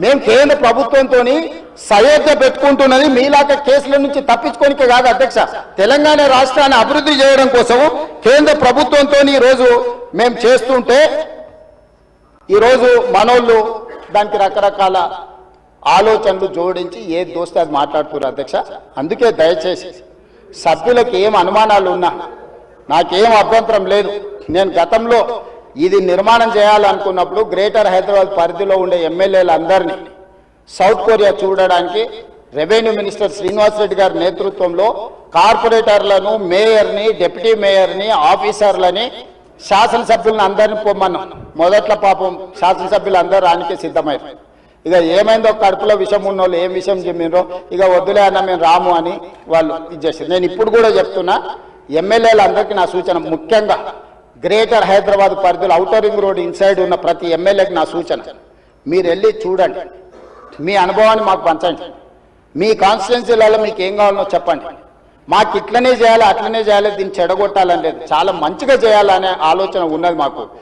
మేము కేంద్ర ప్రభుత్వంతో సయోధ్య పెట్టుకుంటున్నది మీలాక కేసుల నుంచి తప్పించుకోనికే కాదు అధ్యక్ష, తెలంగాణ రాష్ట్రాన్ని అభివృద్ధి చేయడం కోసం కేంద్ర ప్రభుత్వంతో ఈరోజు మేము చేస్తుంటే ఈరోజు మనోళ్ళు దానికి రకరకాల ఆలోచనలు జోడించి ఏ దోస్తే అది మాట్లాడుతున్నారు అధ్యక్ష. అందుకే దయచేసి సభ్యులకు ఏం అనుమానాలు ఉన్నా నాకేం అభ్యంతరం లేదు. నేను గతంలో ఇది నిర్మాణం చేయాలనుకున్నప్పుడు గ్రేటర్ హైదరాబాద్ పరిధిలో ఉండే ఎమ్మెల్యేలందరినీ సౌత్ కొరియా చూడడానికి రెవెన్యూ మినిస్టర్ శ్రీనివాస్ రెడ్డి గారి నేతృత్వంలో కార్పొరేటర్లను, మేయర్ని, డిప్యూటీ మేయర్ని, ఆఫీసర్లని, శాసనసభ్యులను అందరినీ పొమ్మన్నాం. మొదట్లో పాపం శాసనసభ్యులు అందరూ రానికే సిద్ధమయ్యారు. ఇక ఏమైందో కడుపులో విషం ఉన్న వాళ్ళు ఏం విషయం చెప్పినరో ఇక వద్దులే అన్న మేము రాము అని వాళ్ళు ఇచ్చేసారు. నేను ఇప్పుడు కూడా చెప్తున్నా, ఎమ్మెల్యేలందరికీ నా సూచన, ముఖ్యంగా గ్రేటర్ హైదరాబాద్ పరిధిలో ఔటర్ రింగ్ రోడ్ ఇన్సైడ్ ఉన్న ప్రతి ఎమ్మెల్యేకి నా సూచన, మీరు వెళ్ళి చూడండి, మీ అనుభవాన్ని మాకు పంచండి, మీ కాన్స్టిట్యున్సీలలో మీకు ఏం కావాలనో చెప్పండి. మాకు ఇట్లనే చేయాలి అట్లనే చేయాలి, దీన్ని చెడగొట్టాలని లేదు, చాలా మంచిగా చేయాలనే ఆలోచన ఉన్నది మాకు.